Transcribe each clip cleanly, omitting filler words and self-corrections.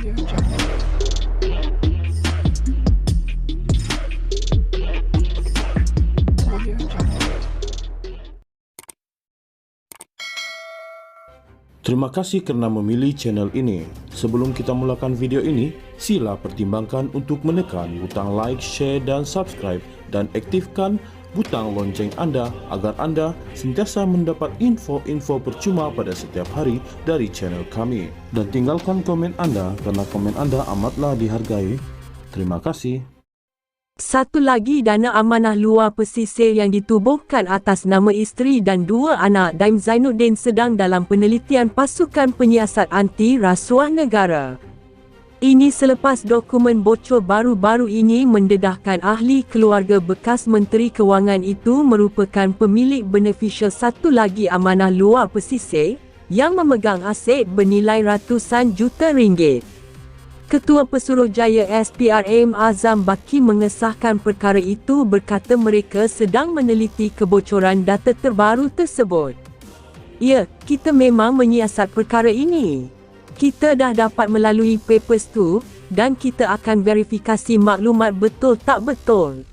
Terima kasih kerana memilih channel ini. Sebelum kita mulakan video ini, sila pertimbangkan untuk menekan butang like, share dan subscribe dan aktifkan butang lonceng anda agar anda sentiasa mendapat info-info percuma pada setiap hari dari channel kami. Dan tinggalkan komen anda kerana komen anda amatlah dihargai. Terima kasih. Satu lagi dana amanah luar pesisir yang ditubuhkan atas nama isteri dan dua anak Daim Zainuddin sedang dalam penelitian pasukan penyiasat anti rasuah negara. Ini selepas dokumen bocor baru-baru ini mendedahkan ahli keluarga bekas Menteri Kewangan itu merupakan pemilik beneficial satu lagi amanah luar pesisir yang memegang aset bernilai ratusan juta ringgit. Ketua Pesuruhjaya SPRM Azam Baki mengesahkan perkara itu berkata mereka sedang meneliti kebocoran data terbaru tersebut. Ya, kita memang menyiasat perkara ini. Kita dah dapat melalui papers tu dan kita akan verifikasi maklumat betul tak betul.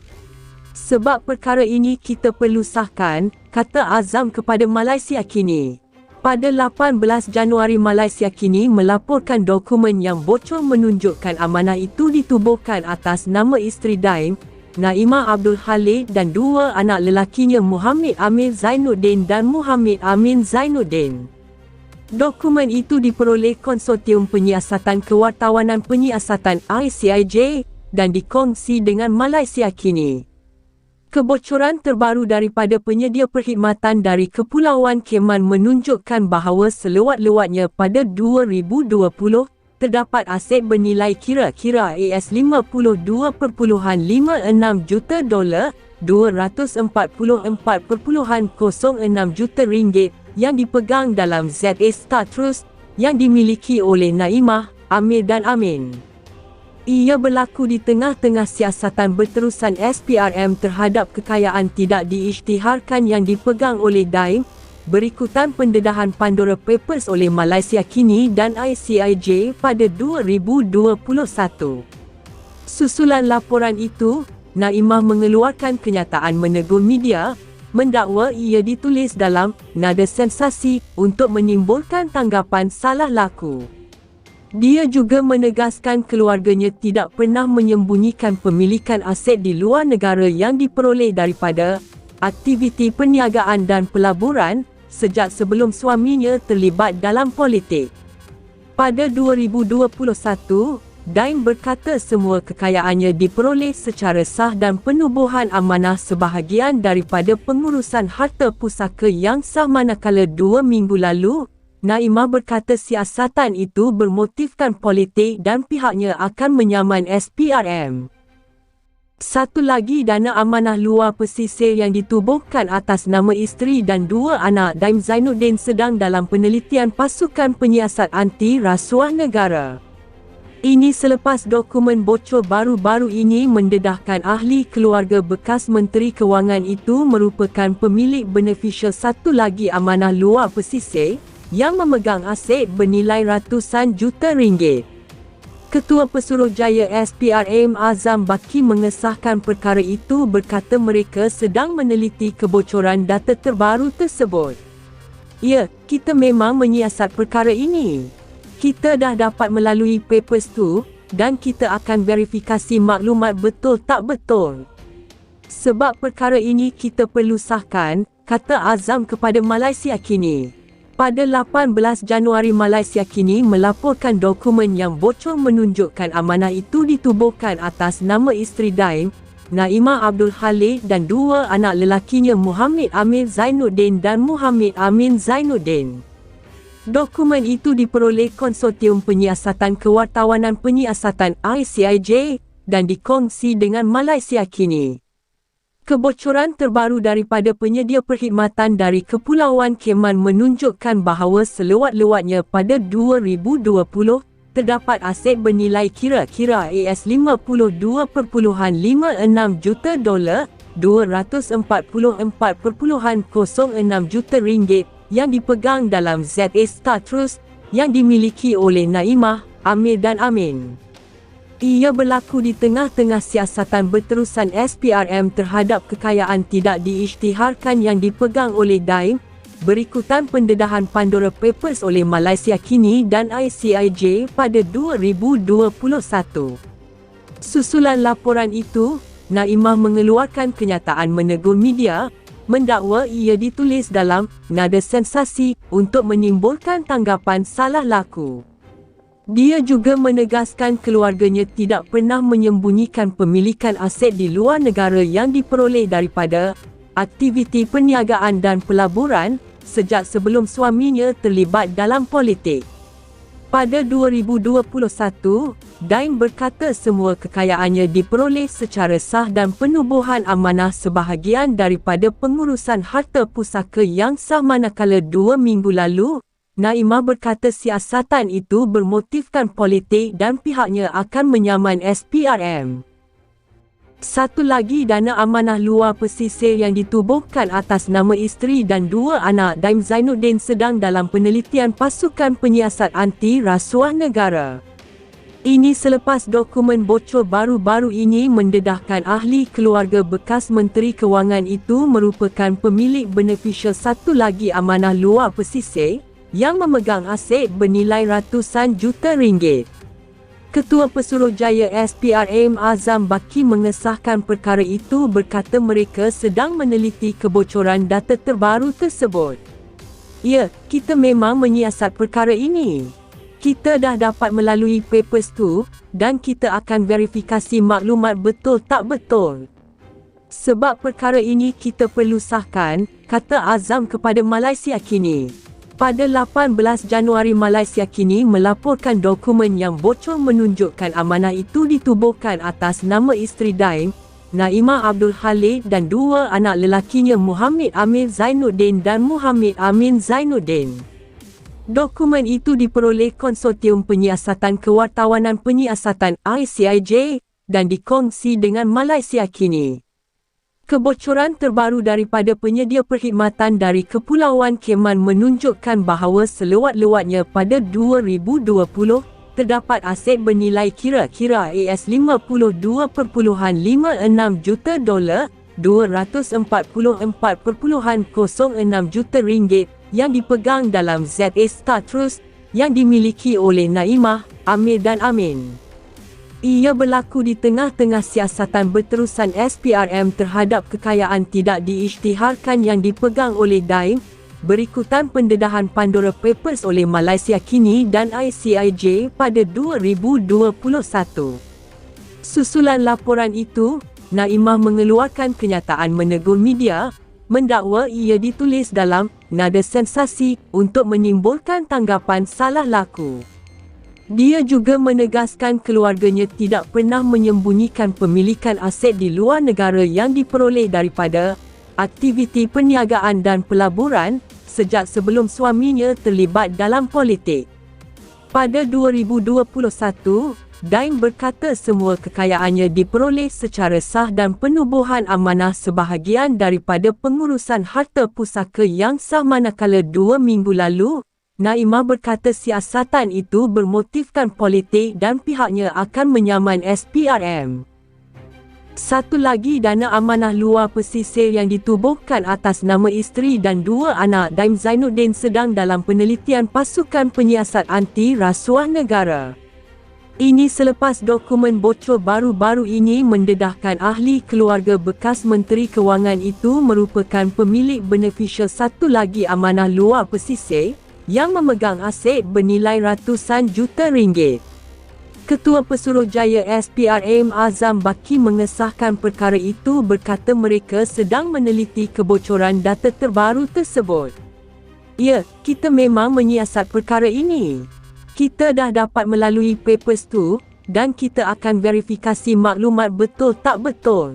Sebab perkara ini kita perlu sahkan, kata Azam kepada Malaysia Kini. Pada 18 Januari Malaysia Kini melaporkan dokumen yang bocor menunjukkan amanah itu ditubuhkan atas nama isteri Daim, Naimah Abdul Khalid dan dua anak lelakinya Muhammad Amir Zainuddin dan Muhammad Amin Zainuddin. Dokumen itu diperoleh Konsortium Penyiasatan Kewartawanan Penyiasatan ICIJ dan dikongsi dengan Malaysia Kini. Kebocoran terbaru daripada penyedia perkhidmatan dari Kepulauan Keman menunjukkan bahawa selewat-lewatnya pada 2020, terdapat aset bernilai kira-kira $52.56 juta, $244.06 juta ringgit yang dipegang dalam ZA Star Trust yang dimiliki oleh Naimah, Amir dan Amin. Ia berlaku di tengah-tengah siasatan berterusan SPRM terhadap kekayaan tidak diisytiharkan yang dipegang oleh Daim, berikutan pendedahan Pandora Papers oleh Malaysia Kini dan ICIJ pada 2021. Susulan laporan itu, Naimah mengeluarkan kenyataan menegur media, mendakwa ia ditulis dalam nada sensasi untuk menimbulkan tanggapan salah laku. Dia juga menegaskan keluarganya tidak pernah menyembunyikan pemilikan aset di luar negara yang diperoleh daripada aktiviti perniagaan dan pelaburan sejak sebelum suaminya terlibat dalam politik. Pada 2021, Daim berkata semua kekayaannya diperoleh secara sah dan penubuhan amanah sebahagian daripada pengurusan harta pusaka yang sah, manakala 2 minggu lalu, Naimah berkata siasatan itu bermotifkan politik dan pihaknya akan menyaman SPRM. Satu lagi dana amanah luar pesisir yang ditubuhkan atas nama isteri dan dua anak Daim Zainuddin sedang dalam penelitian pasukan penyiasat anti rasuah negara. Ini selepas dokumen bocor baru-baru ini mendedahkan ahli keluarga bekas Menteri Kewangan itu merupakan pemilik beneficial satu lagi amanah luar pesisir yang memegang aset bernilai ratusan juta ringgit. Ketua Pesuruhjaya SPRM Azam Baki mengesahkan perkara itu berkata mereka sedang meneliti kebocoran data terbaru tersebut. Ya, kita memang menyiasat perkara ini. Kita dah dapat melalui papers tu dan kita akan verifikasi maklumat betul tak betul. Sebab perkara ini kita perlu sahkan, kata Azam kepada Malaysia Kini. Pada 18 Januari Malaysia Kini melaporkan dokumen yang bocor menunjukkan amanah itu ditubuhkan atas nama isteri Daim, Naimah Abdul Khalid dan dua anak lelakinya Muhammad Amir Zainuddin dan Muhammad Amin Zainuddin. Dokumen itu diperoleh Konsortium Penyiasatan Kewartawanan Penyiasatan ICIJ dan dikongsi dengan Malaysia Kini. Kebocoran terbaru daripada penyedia perkhidmatan dari Kepulauan Keman menunjukkan bahawa selewat-lewatnya pada 2020, terdapat aset bernilai kira-kira $52.56 juta, $244.06 juta ringgit yang dipegang dalam ZA Star Trust yang dimiliki oleh Naimah, Amir dan Amin. Ia berlaku di tengah-tengah siasatan berterusan SPRM terhadap kekayaan tidak diisytiharkan yang dipegang oleh Daim, berikutan pendedahan Pandora Papers oleh Malaysia Kini dan ICIJ pada 2021. Susulan laporan itu, Naimah mengeluarkan kenyataan menegur media, mendakwa ia ditulis dalam nada sensasi untuk menimbulkan tanggapan salah laku. Dia juga menegaskan keluarganya tidak pernah menyembunyikan pemilikan aset di luar negara yang diperoleh daripada aktiviti perniagaan dan pelaburan sejak sebelum suaminya terlibat dalam politik. Pada 2021, Daim berkata semua kekayaannya diperoleh secara sah dan penubuhan amanah sebahagian daripada pengurusan harta pusaka yang sah, manakala 2 minggu lalu, Naimah berkata siasatan itu bermotifkan politik dan pihaknya akan menyaman SPRM. Satu lagi, dana amanah luar pesisir yang ditubuhkan atas nama isteri dan 2 anak Daim Zainuddin sedang dalam penelitian pasukan penyiasat anti rasuah negara. Ini selepas dokumen bocor baru-baru ini mendedahkan ahli keluarga bekas Menteri Kewangan itu merupakan pemilik beneficial satu lagi amanah luar pesisir yang memegang aset bernilai ratusan juta ringgit. Ketua Pesuruhjaya SPRM Azam Baki mengesahkan perkara itu, berkata mereka sedang meneliti kebocoran data terbaru tersebut. Ya, kita memang menyiasat perkara ini. Kita dah dapat melalui papers tu dan kita akan verifikasi maklumat betul tak betul. Sebab perkara ini kita perlu sahkan, kata Azam kepada Malaysia Kini. Pada 18 Januari, Malaysia Kini melaporkan dokumen yang bocor menunjukkan amanah itu ditubuhkan atas nama isteri Daim, Naimah Abdul Khalid, dan 2 anak lelakinya Muhammad Amir Zainuddin dan Muhammad Amin Zainuddin. Dokumen itu diperoleh Konsortium Penyiasatan Kewartawanan Penyiasatan ICIJ dan dikongsi dengan Malaysia Kini. Kebocoran terbaru daripada penyedia perkhidmatan dari Kepulauan Keman menunjukkan bahawa selewat-lewatnya pada 2020, terdapat aset bernilai kira-kira $52.56 juta, $244.06 juta ringgit yang dipegang dalam ZA Star Trust yang dimiliki oleh Naimah, Amir dan Amin. Ia berlaku di tengah-tengah siasatan berterusan SPRM terhadap kekayaan tidak diisytiharkan yang dipegang oleh Daim, berikutan pendedahan Pandora Papers oleh Malaysia Kini dan ICIJ pada 2021. Susulan laporan itu, Naimah mengeluarkan kenyataan menegur media, mendakwa ia ditulis dalam nada sensasi untuk menimbulkan tanggapan salah laku. Dia juga menegaskan keluarganya tidak pernah menyembunyikan pemilikan aset di luar negara yang diperoleh daripada aktiviti perniagaan dan pelaburan sejak sebelum suaminya terlibat dalam politik. Pada 2021, Daim berkata semua kekayaannya diperoleh secara sah dan penubuhan amanah sebahagian daripada pengurusan harta pusaka yang sah, manakala 2 minggu lalu, Naimah berkata siasatan itu bermotifkan politik dan pihaknya akan menyaman SPRM. Satu lagi, dana amanah luar pesisir yang ditubuhkan atas nama isteri dan 2 anak Daim Zainuddin sedang dalam penelitian pasukan penyiasat anti rasuah negara. Ini selepas dokumen bocor baru-baru ini mendedahkan ahli keluarga bekas Menteri Kewangan itu merupakan pemilik beneficial satu lagi amanah luar pesisir yang memegang aset bernilai ratusan juta ringgit. Ketua Pesuruhjaya SPRM Azam Baki mengesahkan perkara itu, berkata mereka sedang meneliti kebocoran data terbaru tersebut. Ya, kita memang menyiasat perkara ini. Kita dah dapat melalui papers tu dan kita akan verifikasi maklumat betul tak betul.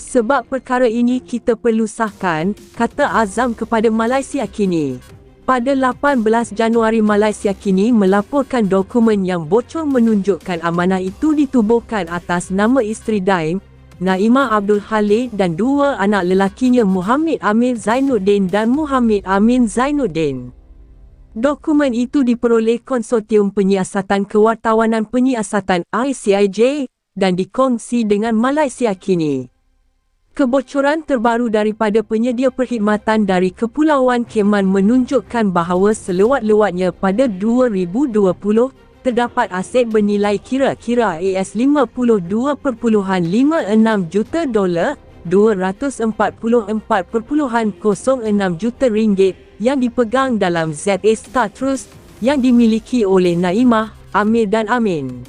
Sebab perkara ini kita perlu sahkan, kata Azam kepada Malaysia Kini. Pada 18 Januari, Malaysia Kini melaporkan dokumen yang bocor menunjukkan amanah itu ditubuhkan atas nama isteri Daim, Naimah Abdul Khalid, dan 2 anak lelakinya Muhammad Amir Zainuddin dan Muhammad Amin Zainuddin. Dokumen itu diperoleh Konsortium Penyiasatan Kewartawanan Penyiasatan ICIJ dan dikongsi dengan Malaysia kini. Kebocoran terbaru daripada penyedia perkhidmatan dari Kepulauan Cayman menunjukkan bahawa selewat-lewatnya pada 2020, terdapat aset bernilai kira-kira $52.56 juta, $244.06 juta yang dipegang dalam ZA Star Trust yang dimiliki oleh Naimah, Amir dan Amin.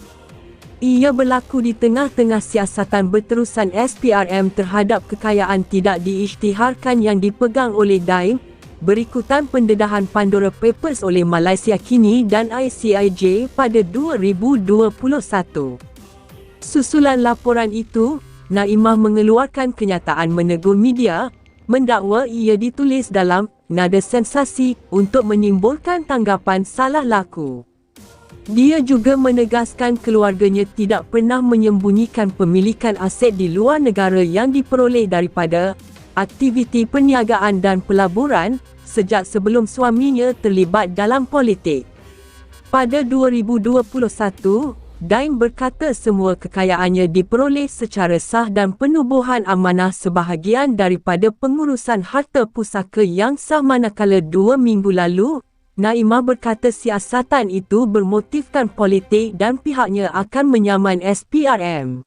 Ia berlaku di tengah-tengah siasatan berterusan SPRM terhadap kekayaan tidak diisytiharkan yang dipegang oleh Daim, berikutan pendedahan Pandora Papers oleh Malaysia kini dan ICIJ pada 2021. Susulan laporan itu, Naimah mengeluarkan kenyataan menegur media, mendakwa ia ditulis dalam nada sensasi untuk menimbulkan tanggapan salah laku. Dia juga menegaskan keluarganya tidak pernah menyembunyikan pemilikan aset di luar negara yang diperoleh daripada aktiviti perniagaan dan pelaburan sejak sebelum suaminya terlibat dalam politik. Pada 2021, Daim berkata semua kekayaannya diperoleh secara sah dan penubuhan amanah sebahagian daripada pengurusan harta pusaka yang sah, manakala 2 minggu lalu, Naimah berkata siasatan itu bermotifkan politik dan pihaknya akan menyaman SPRM.